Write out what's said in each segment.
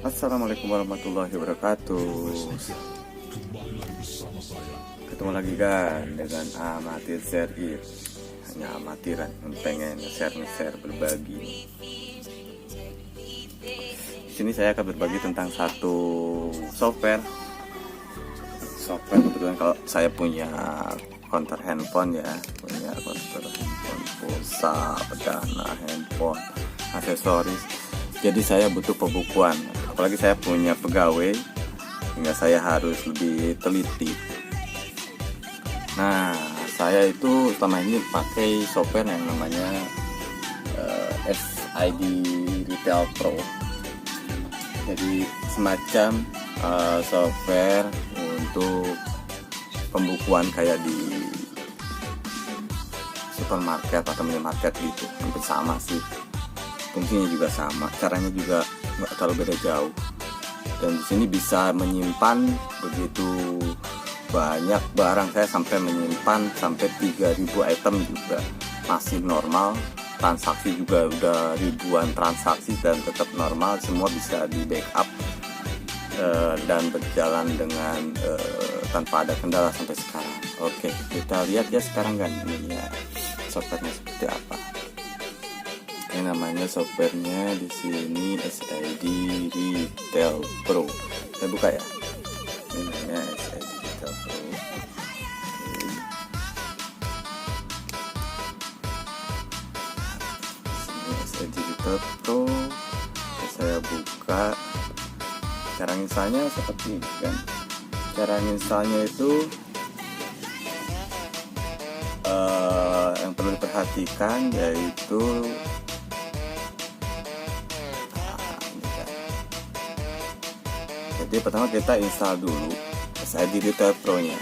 Assalamualaikum warahmatullahi wabarakatuh. Ketemu lagi kan dengan amatir seri. Hanya amatiran yang pengen nge-share berbagi. Di sini saya akan berbagi tentang satu software kebetulan kalau saya punya counter handphone ya, punya counter handphone, pulsa, pedana handphone, aksesoris. Jadi saya butuh pembukuan, apalagi saya punya pegawai, sehingga saya harus lebih teliti. Nah, saya itu selama ini pakai software yang namanya SID Retail Pro. Jadi semacam software untuk pembukuan kayak di supermarket atau minimarket gitu, hampir sama sih. Fungsinya juga sama, caranya juga nggak terlalu beda jauh. Dan di sini bisa menyimpan begitu banyak barang, saya sampai menyimpan sampai 3000 item juga masih normal. Transaksi juga udah ribuan transaksi dan tetap normal, semua bisa di backup dan berjalan dengan tanpa ada kendala sampai sekarang. Oke, kita lihat ya sekarang kan ini ya softwarenya seperti apa. Ini namanya softwarenya di sini SID Retail Pro. Saya buka ya. Ini namanya SID Retail Pro. Ini SID Retail Pro. Saya buka. Cara installnya seperti ini kan. Cara installnya itu yang perlu diperhatikan yaitu jadi pertama kita install dulu SID Retail Pro nya,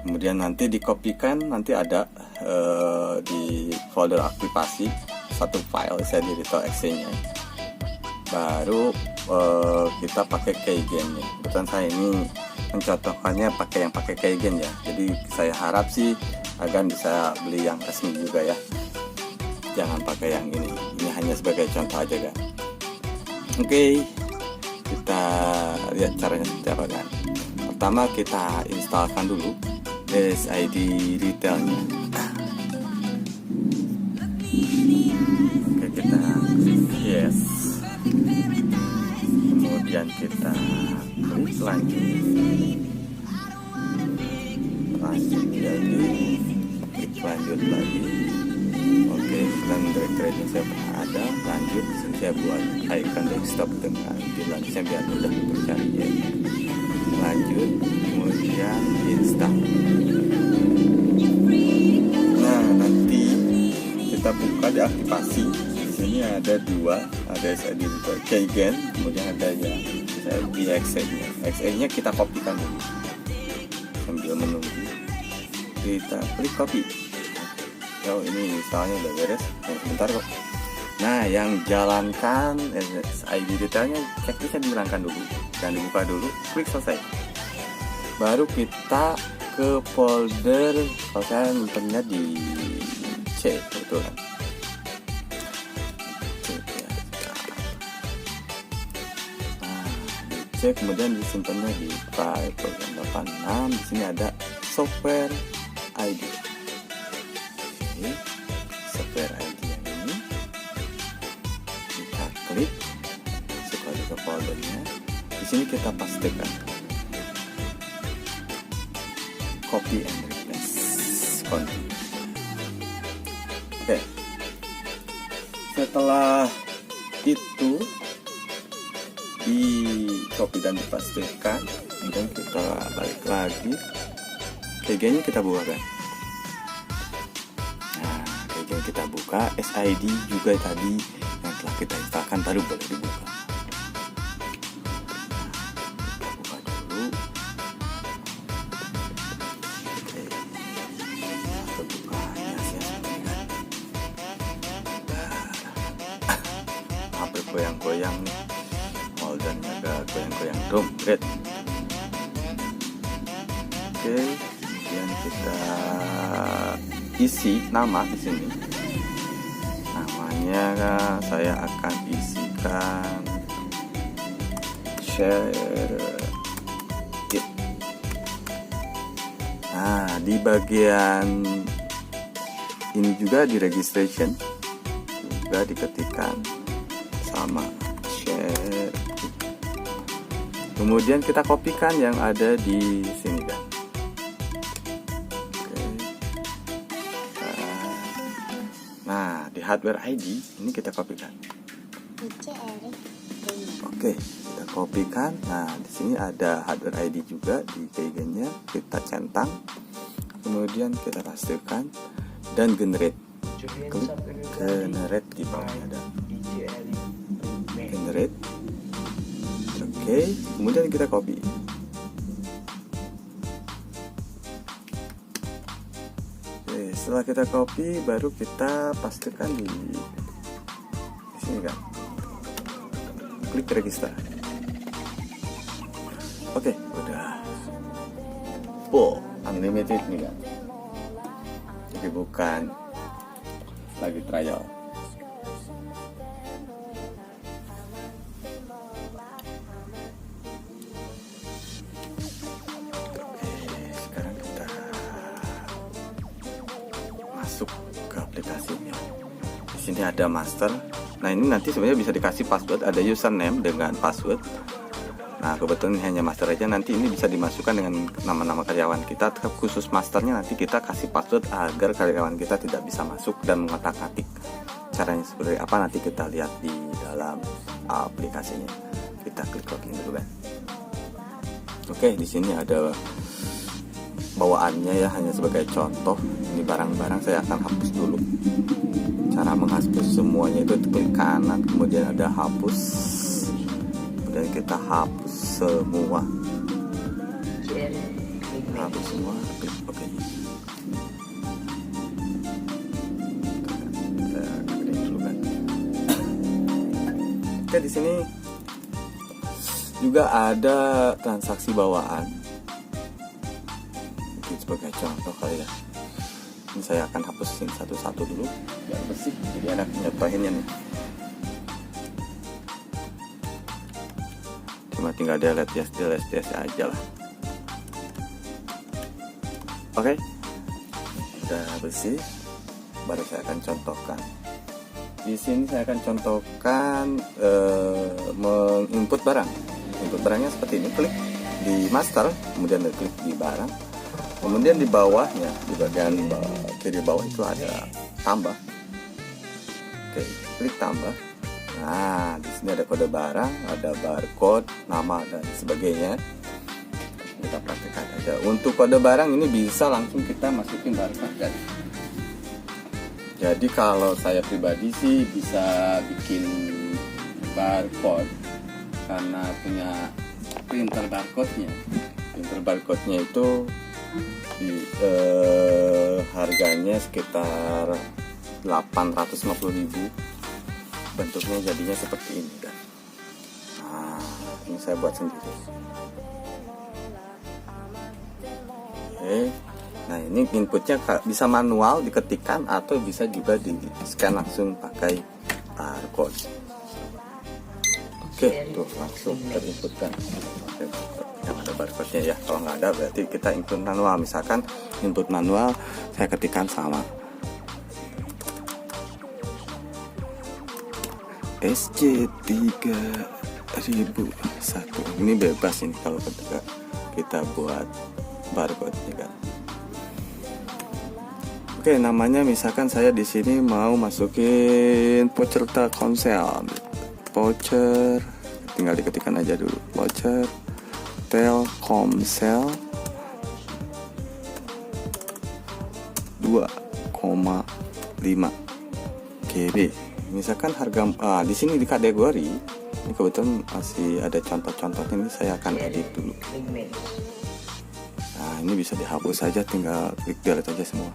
kemudian nanti dikopikan, nanti ada di folder aplikasi satu file SID Retail Exe nya, baru kita pakai keygen nya. Kebetulan saya ini mencontohkannya pakai keygen ya, jadi saya harap sih agar bisa beli yang resmi juga ya, jangan pakai yang ini hanya sebagai contoh aja kan. Oke, kita lihat caranya seperti apa kan. Pertama kita instalkan dulu SID Retail-nya. Oke, kita yes, kemudian kita klik lanjut lagi, klik lanjut lagi. Oke, dan directory saya pernah ada, lanjut. Saya buat icon desktop dengan bilannya biar mudah mencari ya. Lanjut, kemudian install. Nah, nanti kita buka di aktivasi. Di sini ada dua, ada SID keygen, kemudian ada ya SID Exe-nya. Exe-nya kita kopikan dulu sambil menunggu. Kita klik copy. Oh, ini misalnya udah beres, sebentar kok. Nah, yang jalankan SID detailnya checklistnya dihilangkan dulu dan dibuka dulu, klik selesai. Baru kita ke folder, kalau saya nyimpennya di C, betul kan? C ya. Nah, di C kemudian disimpannya di file program 86. Di sini ada software ID. Software ID yang ini kita klik, masuk lagi ke foldernya. Di sini kita pastikan copy and replace, continue. Oke, setelah itu di copy dan dipastikan, kemudian kita balik lagi, keygennya kita buka kan. Kita buka SID juga tadi yang telah kita instalkan, baru boleh dibuka. Kita buka dulu. Oke, kita buka ya, hampir goyang-goyang nih, foldernya agak goyang-goyang dompet. Oke, kemudian kita isi nama di sini. Namanya saya akan isikan share it. Nah, di bagian ini juga di registration juga diketikkan sama share it. Kemudian kita kopikan yang ada di sini kan. Oke. Nah, di hardware ID ini kita kopikan. Oke, kita kopikan. Nah, di sini ada hardware ID juga di keygen-nya. Kita centang, kemudian kita pastikan dan generate. Klik generate di bawah ada generate. Oke, kemudian kita copy. Oke, setelah kita copy, baru kita pastikan di sini kan. Klik register. Oke, udah full unlimited nih kan. Jadi bukan lagi trial. Sekarang kita masuk ke aplikasinya. Di sini ada master. Nah, ini nanti sebenarnya bisa dikasih password, ada username dengan password. Nah, kebetulan hanya master aja, nanti ini bisa dimasukkan dengan nama-nama karyawan kita. Khusus masternya nanti kita kasih password agar karyawan kita tidak bisa masuk dan mengotak-atik. Caranya seperti apa nanti kita lihat di dalam aplikasinya. Kita klik login dulu kan. Oke, di sini ada bawaannya ya, hanya sebagai contoh. Ini barang-barang saya akan hapus dulu. Cara menghapus semuanya itu klik kanan, kemudian ada hapus. Kemudian kita hapus semua. Hapus semua, klik oke. Oke, di sini juga ada transaksi bawaan. Mungkin sebagai contoh kali ya. Ini saya akan hapusin satu-satu dulu biar bersih, jadi enak nyetohinnya nih. Cuma tinggal delete aja lah. Oke, udah bersih. Baru saya akan contohkan. Di sini saya akan contohkan menginput barang. Input barangnya seperti ini. Klik di master, kemudian klik di barang. Kemudian di bawahnya, di bagian kiri bawah itu ada tambah. Oke, klik tambah. Nah, di sini ada kode barang, ada barcode, nama dan sebagainya. Kita praktekkan aja. Untuk kode barang ini bisa langsung kita masukin barcode kan. Jadi kalau saya pribadi sih bisa bikin barcode karena punya printer barcode-nya. Printer barcode-nya itu harganya sekitar 850.000. Bentuknya jadinya seperti ini kan. Nah, ini saya buat sendiri. Oke. Nah, ini inputnya bisa manual diketikkan atau bisa juga di scan langsung pakai barcode. Oke, tuh langsung terinputkan. Oke, yang ada barcode-nya ya. Kalau nggak ada berarti kita input manual. Misalkan input manual saya ketikkan sama SC3001. Ini bebas ini kalau kita buat barcode-nya kan. Oke, namanya misalkan saya di sini mau masukin voucher Telkomsel. Voucher tinggal diketikkan aja dulu. Voucher Telkomsel 2,5 GB. Misalkan harga di sini di kategori ini kebetulan masih ada contoh-contohnya, ini saya akan edit dulu. Nah, ini bisa dihapus saja, tinggal klik delete aja semua.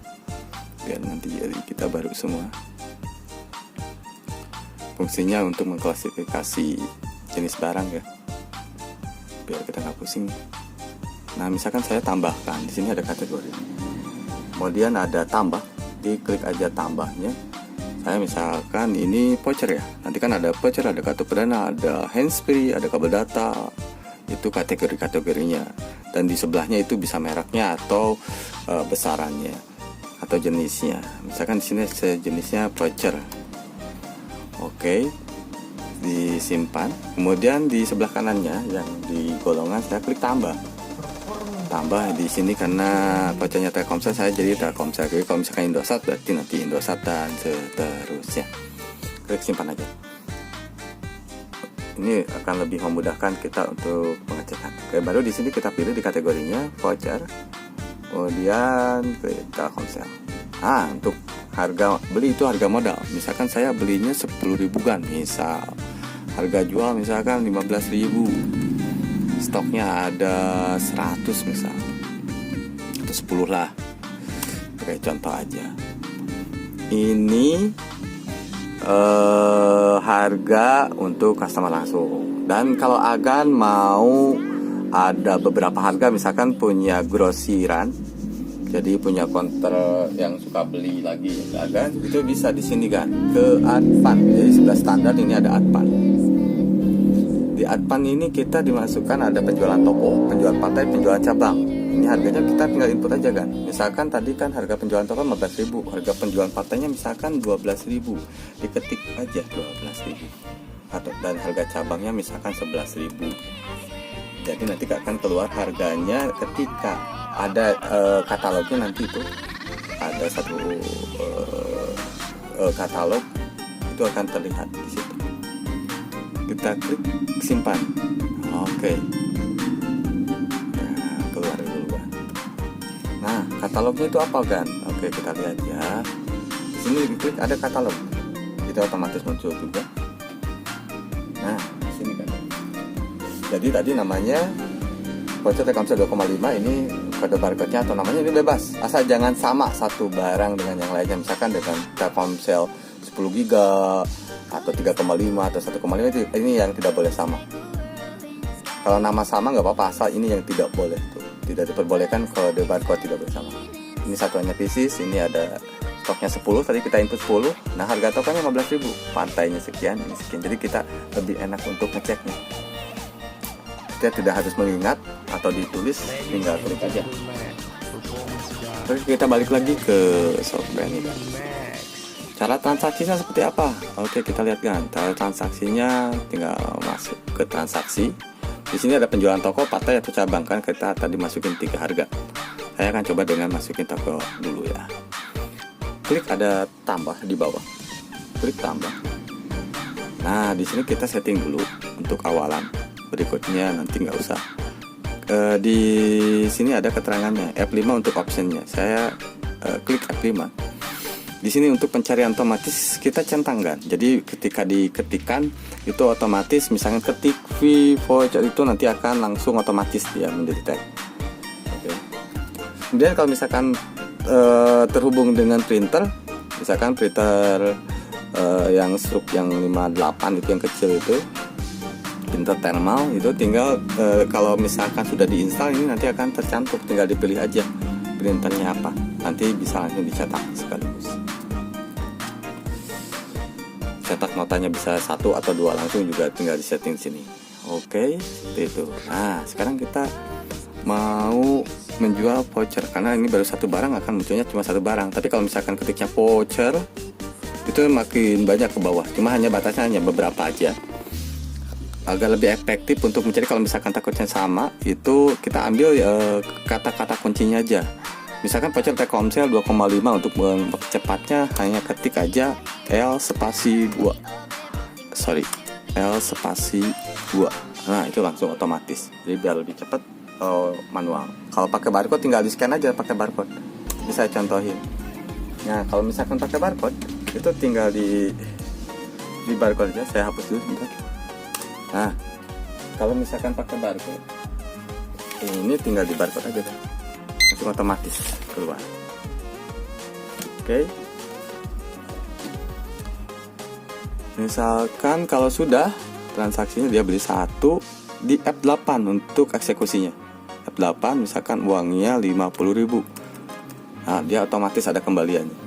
Biar nanti jadi kita baru semua. Fungsinya untuk mengklasifikasi jenis barang ya, biar kita nggak pusing. Nah, misalkan saya tambahkan di sini ada kategori, kemudian ada tambah. diklik aja tambahnya. Saya misalkan ini voucher ya, nanti kan ada voucher, ada kartu perdana, ada handsfree, ada kabel data, itu kategori-kategorinya. Dan di sebelahnya itu bisa mereknya atau besarannya atau jenisnya. Misalkan di sini jenisnya voucher. Oke, disimpan. Kemudian di sebelah kanannya yang di golongan saya klik tambah. Tambah di sini karena vouchernya Telkomsel, saya jadi Telkomsel. Jadi kalau misalkan Indosat berarti nanti Indosat dan seterusnya. Klik simpan aja. Ini akan lebih memudahkan kita untuk pengecekan. Oke, baru di sini kita pilih di kategorinya voucher. Kemudian klik Telkomsel. Untuk harga beli itu harga modal. Misalkan saya belinya 10.000 kan, misal. Harga jual misalkan 15.000. Stoknya ada 100 misal, atau 10 lah. Oke, contoh aja. Ini harga untuk customer langsung. Dan kalau Agan mau ada beberapa harga, misalkan punya grosiran, jadi punya counter yang suka beli lagi Agan, itu bisa di sini kan, ke Advan. Jadi sebelah standar ini ada Advan. Di Advan ini kita dimasukkan ada penjualan toko, penjualan partai, penjualan cabang. Ini harganya kita tinggal input aja kan. Misalkan tadi kan harga penjualan toko 15.000, harga penjualan partainya misalkan 12.000. Diketik aja 12.000. Dan harga cabangnya misalkan 11.000. Jadi nanti akan keluar harganya ketika ada katalognya, nanti itu ada satu katalog itu akan terlihat di situ. Kita klik simpan. Oke. Nah, keluar duluan. Nah, katalognya itu apa kan? Oke, kita lihat ya. Di sini diklik ada katalog. Itu otomatis muncul juga. Nah, di sini kan. Jadi tadi namanya voucher Telkomsel 2,5, ini kode barcode-nya atau namanya ini bebas. Asal jangan sama satu barang dengan yang lainnya. Misalkan dengan Telkomsel 10 GB atau 3,5 atau 1,5, itu ini yang tidak boleh sama. Kalau nama sama nggak apa-apa, asal ini yang tidak boleh tuh. Tidak diperbolehkan kode barcode, tidak boleh sama. Ini satuannya pieces, ini ada stoknya 10, tadi kita input 10. Nah, harga tokennya 15.000, partainya sekian, ini sekian. Jadi kita lebih enak untuk ngeceknya. Kita tidak harus mengingat atau ditulis, tinggal klik aja. Terus kita balik lagi ke software ini. Cara transaksinya seperti apa? Oke, kita lihat kan. Cara transaksinya tinggal masuk ke transaksi. Di sini ada penjualan toko, partai atau cabang kan. Kita tadi masukin 3 harga. Saya akan coba dengan masukin toko dulu ya. Klik ada tambah di bawah. Klik tambah. Nah, di sini kita setting dulu untuk awalan. Berikutnya nanti nggak usah. Di sini ada keterangannya. F5 untuk optionnya. Saya klik F5. Di sini untuk pencarian otomatis kita centangkan. Jadi ketika diketikkan itu otomatis, misalnya ketik voucher itu nanti akan langsung otomatis dia mendetek. Oke. Kemudian kalau misalkan terhubung dengan printer, misalkan printer yang struk yang 58 itu yang kecil itu, printer thermal itu tinggal kalau misalkan sudah diinstal ini nanti akan tercantum, tinggal dipilih aja printernya apa, nanti bisa langsung dicetak sekaligus. Cetak notanya bisa 1 atau 2 langsung juga tinggal di setting sini. Oke, seperti itu. Nah, sekarang kita mau menjual voucher karena ini baru satu barang, akan munculnya cuma satu barang. Tapi kalau misalkan ketiknya voucher itu makin banyak ke bawah. Cuma hanya batasnya hanya beberapa aja. Agak lebih efektif untuk mencari. Kalau misalkan takutnya sama, itu kita ambil kata-kata kuncinya aja. Misalkan voucher Telkomsel 2,5, untuk mempercepatnya hanya ketik aja L spasi 2. Nah, itu langsung otomatis. Jadi biar lebih cepat manual. Kalau pakai barcode tinggal di scan aja pakai barcode. Ini saya contohin. Nah, kalau misalkan pakai barcode itu tinggal di barcode aja. Saya hapus dulu sebentar. Nah, kalau misalkan pakai barcode ini tinggal di barcode aja kan. Langsung otomatis keluar. Oke. Misalkan kalau sudah transaksinya dia beli 1, di F8 untuk eksekusinya. F8 misalkan uangnya 50.000. Nah, dia otomatis ada kembaliannya.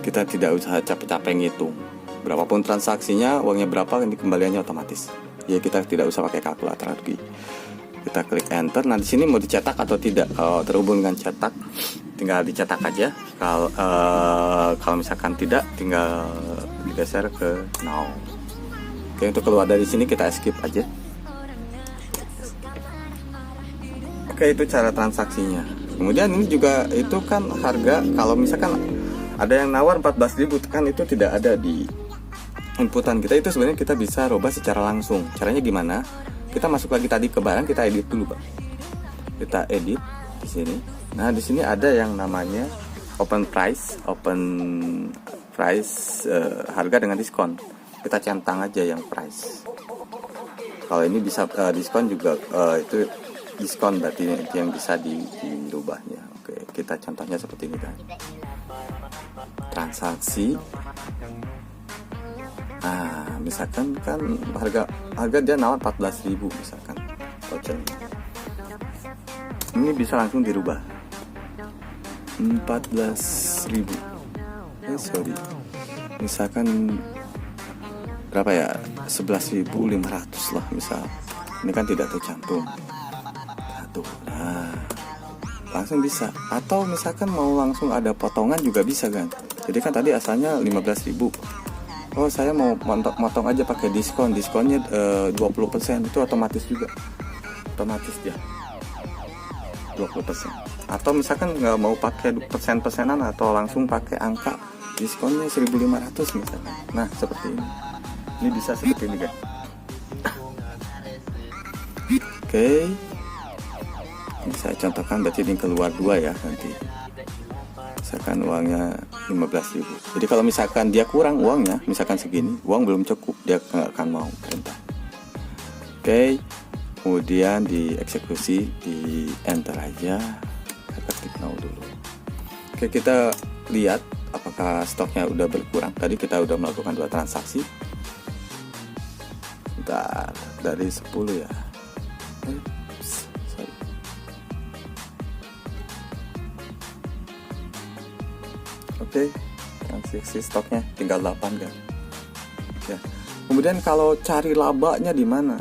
kita tidak usah capek-capek ngitung. Berapapun transaksinya, uangnya berapa, ini kembaliannya otomatis. Ya kita tidak usah pakai kalkulator lagi. Kita klik enter. Nah di sini mau dicetak atau tidak. Kalau terhubung dengan cetak, tinggal dicetak aja. Kalau misalkan tidak, tinggal digeser ke now. Oke, untuk keluar dari sini kita skip aja. Oke, itu cara transaksinya. Kemudian ini juga itu kan harga, kalau misalkan ada yang nawar 14.000 kan itu tidak ada di inputan kita. Itu sebenarnya kita bisa rubah secara langsung. Caranya gimana? Kita masuk lagi tadi ke barang, kita edit dulu, Pak. Kita edit di sini. Nah, di sini ada yang namanya open price harga dengan diskon. Kita centang aja yang price. Kalau ini bisa diskon juga, itu diskon berarti yang bisa dirubahnya. Oke, kita contohnya seperti ini kan. Transaksi. Nah, misalkan kan harga dia nawar 14.000 misalkan vouchernya. Ini bisa langsung dirubah 14.000. Sorry. Misalkan berapa ya? 11.500 lah misal. Ini kan tidak tercantum. Nah, langsung bisa. Atau misalkan mau langsung ada potongan juga bisa kan. Jadi kan tadi asalnya 15.000. Oh, saya mau motong aja pakai diskon. Diskonnya 20%. Itu otomatis juga. Otomatis dia 20%. Atau misalkan nggak mau pakai persenan atau langsung pakai angka diskonnya 1.500 misalkan. Nah, seperti ini. Ini bisa seperti ini kan. Oke. Saya contohkan berarti ini keluar 2 ya nanti. Misalkan uangnya 15.000. Jadi kalau misalkan dia kurang uangnya, misalkan segini, uang belum cukup, dia nggak akan mau perintah. Oke, kemudian dieksekusi, di enter aja. Kita klik now dulu. Oke, kita lihat apakah stoknya udah berkurang. Tadi kita udah melakukan 2 transaksi. Bentar, dari 10 ya. Oke, transaksi stoknya tinggal 8 kan. Ya. Kemudian kalau cari labanya di mana?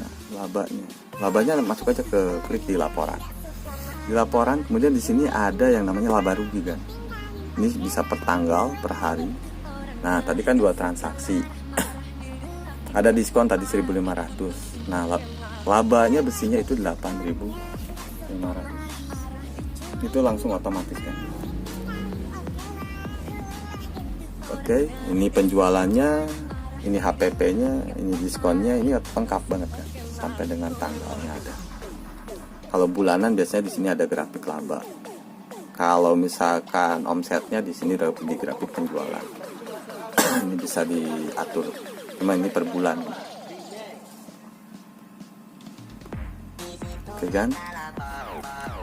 Labanya masuk aja ke klik di laporan. Di laporan, kemudian di sini ada yang namanya laba rugi kan. Ini bisa per tanggal, per hari. Nah, tadi kan 2 transaksi. Ada diskon tadi 1.500. Nah, labanya besinya itu 8.500. Itu langsung otomatis kan. Oke, ini penjualannya, ini HPP-nya, ini diskonnya, ini lengkap banget kan, sampai dengan tanggalnya ada. Kalau bulanan biasanya di sini ada grafik laba. Kalau misalkan omsetnya di sini di grafik penjualan. Ini bisa diatur, cuma ini per bulan. Oke kan?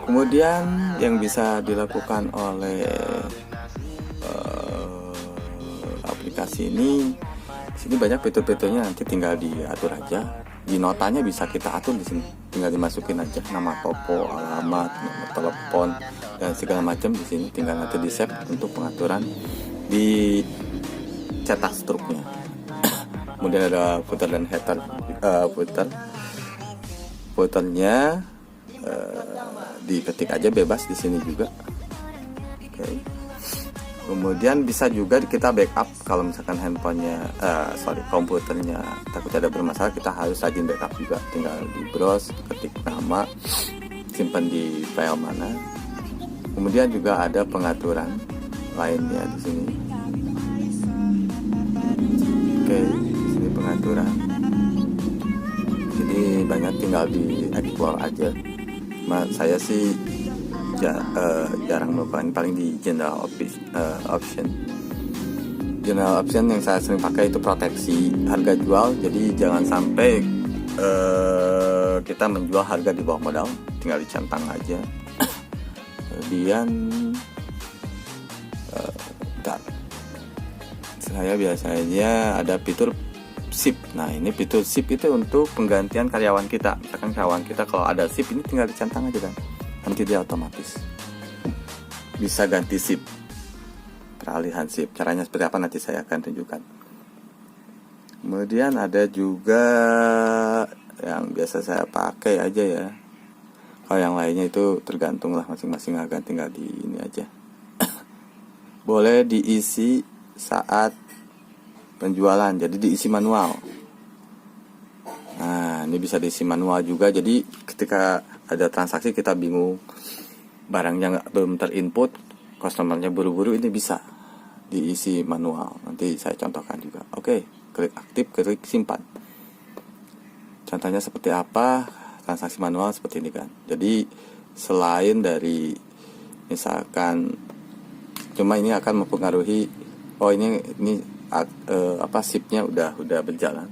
Kemudian yang bisa dilakukan oleh aplikasi ini, di sini banyak fitur-fiturnya, nanti tinggal diatur aja. Di notanya bisa kita atur di sini, tinggal dimasukin aja nama toko, alamat, nomor telepon dan segala macam di sini. Tinggal nanti di save untuk pengaturan di cetak struknya. Kemudian ada footer dan header. Footernya diketik aja bebas di sini juga. Oke. Kemudian bisa juga kita backup kalau misalkan komputernya takut ada bermasalah, kita harus rajin backup juga. Tinggal di browse, ketik nama, simpan di file mana. Kemudian juga ada pengaturan lainnya di sini. Oke, di sini pengaturan. Jadi banyak, tinggal di explore aja. Saya sih jarang melakukan, paling di general option. General option yang saya sering pakai itu proteksi harga jual. Jadi jangan sampai kita menjual harga di bawah modal, tinggal dicentang aja. Kemudian saya biasanya ada fitur SIP. Nah, ini fitur SIP itu untuk penggantian karyawan kita. Misalkan karyawan kita kalau ada SIP, ini tinggal dicentang aja kan, nanti dia otomatis bisa ganti SIP. peralihan SIP. Caranya seperti apa nanti saya akan tunjukkan. Kemudian ada juga yang biasa saya pakai aja ya. Kalau yang lainnya itu tergantung lah masing-masing, akan tinggal di ini aja. Boleh diisi saat penjualan, jadi diisi manual. Nah, ini bisa diisi manual juga. Jadi ketika ada transaksi kita bingung, barangnya belum terinput, customernya buru-buru, ini bisa diisi manual. Nanti saya contohkan juga. Oke, klik aktif, klik simpan. Contohnya seperti apa? Transaksi manual seperti ini kan. Jadi selain dari misalkan, cuma ini akan mempengaruhi, oh ini SIP-nya udah berjalan.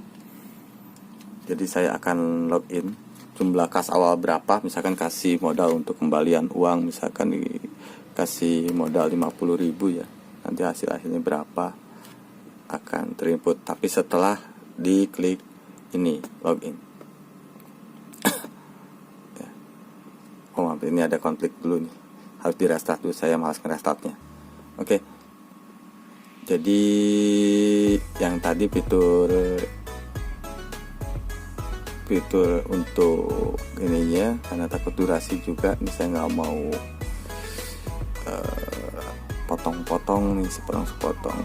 Jadi saya akan login. Jumlah kas awal berapa, misalkan kasih modal untuk kembalian uang, misalkan dikasih modal 50.000 ya. Nanti hasilnya berapa akan terinput. Tapi setelah diklik ini login. Ya. Oh, ini ada konflik dulu nih. Harus di restart dulu, saya malas nge-restartnya. Oke. Jadi yang tadi fitur untuk ininya, karena takut durasi juga, ini saya nggak mau potong-potong nih, sepotong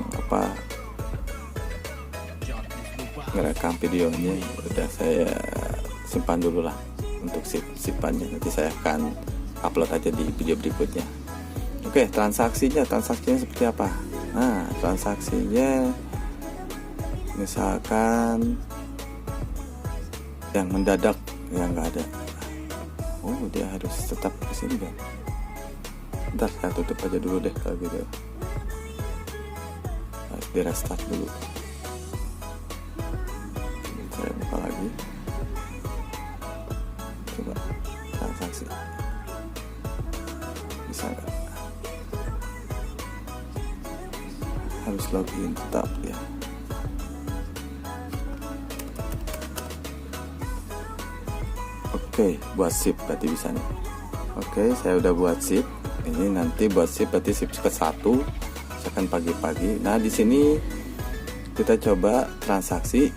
ngerekam videonya. Udah saya simpan dulu lah untuk sipannya, nanti saya akan upload aja di video berikutnya. Oke, transaksinya seperti apa? Nah, transaksinya misalkan yang mendadak, yang nggak ada. Oh, dia harus tetap di sini kan? Bentar, saya tutup aja dulu deh kalau gitu. Harus di restart dulu. Saya buka lagi. Coba transaksi. Bisa nggak? Harus login tetap ya. Oke, buat SIP berarti bisa nih. Oke, saya udah buat SIP. Ini nanti buat SIP berarti SIP ke-1, misalkan pagi-pagi. Nah, di sini kita coba transaksi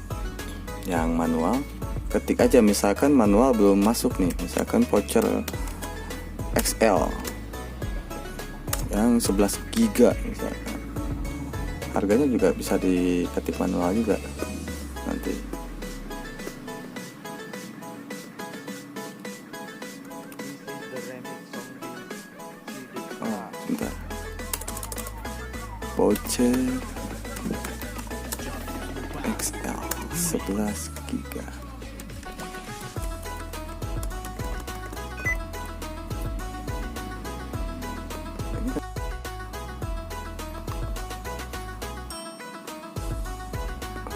yang manual. Ketik aja, misalkan manual belum masuk nih, misalkan voucher XL yang 11 GB misalkan. Harganya juga bisa diketik manual juga nanti. Oh, bentar. Voucher XL 11 GB.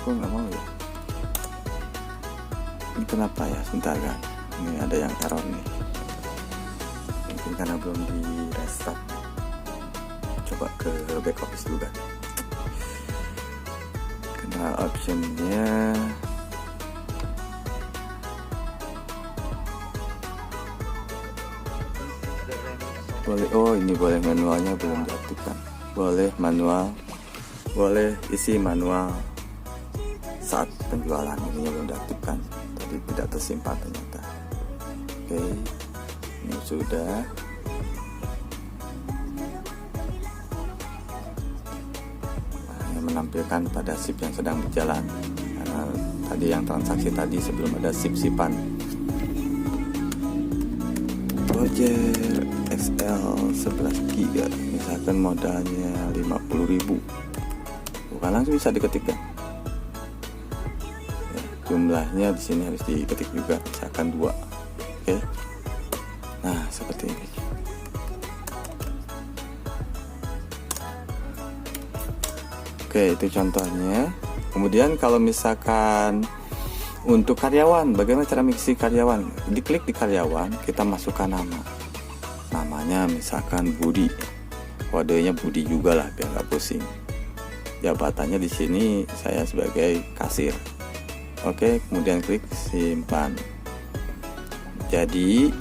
Aku nggak mau ya. Ini kenapa ya? Sebentar kan. Ini ada yang error nih. Mungkin karena belum di restart. Coba ke back office dulu kan. Karena optionnya boleh. Oh, ini boleh manualnya belum diaktifkan. Boleh manual. Boleh isi manual saat penjualan, ini belum diaktifkan, tadi tidak tersimpan ternyata. Oke, ini sudah. Nah, menampilkan pada SIP yang sedang berjalan, karena tadi yang transaksi tadi sebelum ada SIP-SIPan. Voucher XL 11 GB, misalkan modalnya 50.000, bukan langsung bisa diketik kan? Jumlahnya di sini harus diketik juga, misalkan 2. Oke. Nah, seperti ini. Oke, itu contohnya. Kemudian kalau misalkan untuk karyawan, bagaimana cara mengisi karyawan? Diklik di karyawan, kita masukkan nama. Namanya misalkan Budi. Kodenya Budi juga lah, biar nggak pusing. Jabatannya di sini saya sebagai kasir. Oke, kemudian klik simpan. Jadi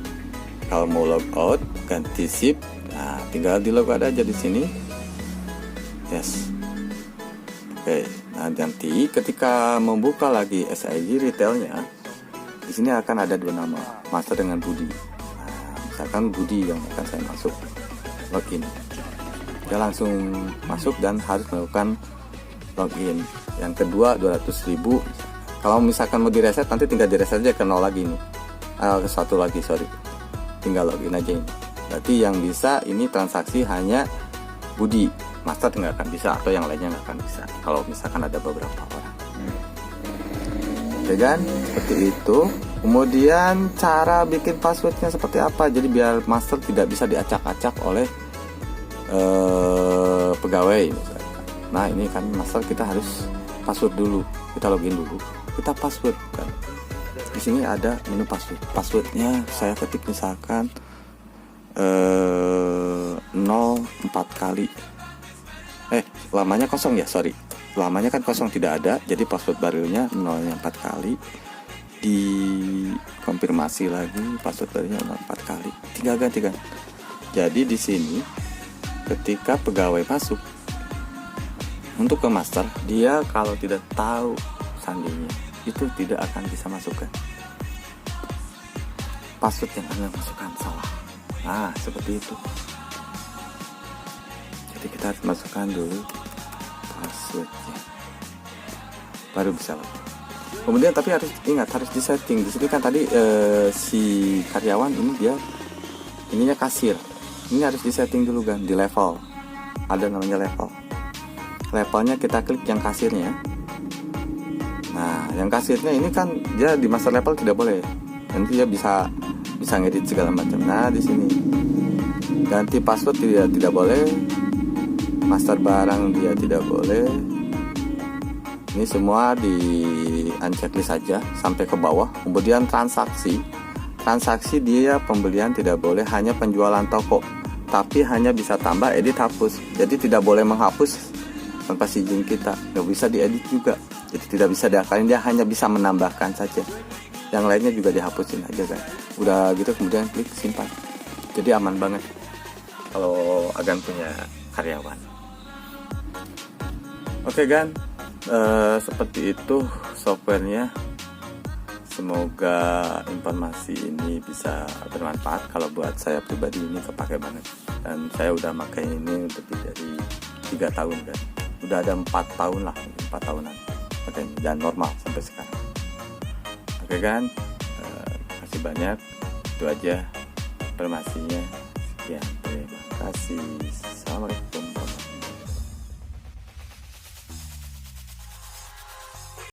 kalau mau logout ganti SIP, nah tinggal di logout aja di sini. Yes. Oke, nah nanti ketika membuka lagi SIG retailnya, di sini akan ada 2 nama, Master dengan Budi. Nah, misalkan Budi yang akan saya masuk login, dia langsung masuk dan harus melakukan login. Yang kedua 200.000. Kalau misalkan mau direset, nanti tinggal direset aja ke 0 lagi nih, ke 1 lagi, sorry, tinggal login aja ini. Berarti yang bisa ini transaksi hanya Budi, Master nggak akan bisa, atau yang lainnya nggak akan bisa kalau misalkan ada beberapa orang. Oke kan, seperti itu. Kemudian cara bikin passwordnya seperti apa, jadi biar Master tidak bisa diacak-acak oleh pegawai misalkan. Nah ini kan Master kita harus password dulu, kita login dulu, kita password kan. Di sini ada menu password. Passwordnya saya ketik misalkan 0 4 kali. Lamanya kosong ya, sorry. Lamanya kan kosong, tidak ada. Jadi password barunya 0-nya 4 kali. Dikonfirmasi lagi password barunya 4 kali. Tinggal ganti kan. Jadi di sini ketika pegawai masuk untuk ke Master, dia kalau tidak tahu sandinya itu tidak akan bisa masukkan. Password yang Anda masukkan salah. Nah, seperti itu. Jadi kita harus masukkan dulu passwordnya, baru bisa lagi. Kemudian tapi harus ingat, harus disetting. Di sini kan tadi si karyawan ini dia ininya kasir. Ini harus disetting dulu kan, di level. Ada namanya level. Levelnya kita klik yang kasirnya. Nah, yang kasirnya ini kan dia di master level tidak boleh. Nanti dia bisa ngedit segala macam. Nah, di sini ganti password tidak boleh. Master barang dia tidak boleh. Ini semua di unchecklist saja sampai ke bawah. Kemudian transaksi dia pembelian tidak boleh, hanya penjualan toko, tapi hanya bisa tambah, edit, hapus. Jadi tidak boleh menghapus tanpa izin kita, nggak bisa diedit juga, jadi tidak bisa diakalin, dia hanya bisa menambahkan saja. Yang lainnya juga dihapusin aja kan. Udah gitu kemudian klik simpan. Jadi aman banget kalau Agan punya karyawan. Oke Gan, seperti itu softwarenya. Semoga informasi ini bisa bermanfaat. Kalau buat saya pribadi ini kepake banget, dan saya udah pakai ini lebih dari 3 tahun kan. Udah ada 4 tahun lah, 4 tahunan pakai ini, dan normal sampai sekarang. Oke kan, kasih banyak. Itu aja informasinya. Sekian, terima kasih.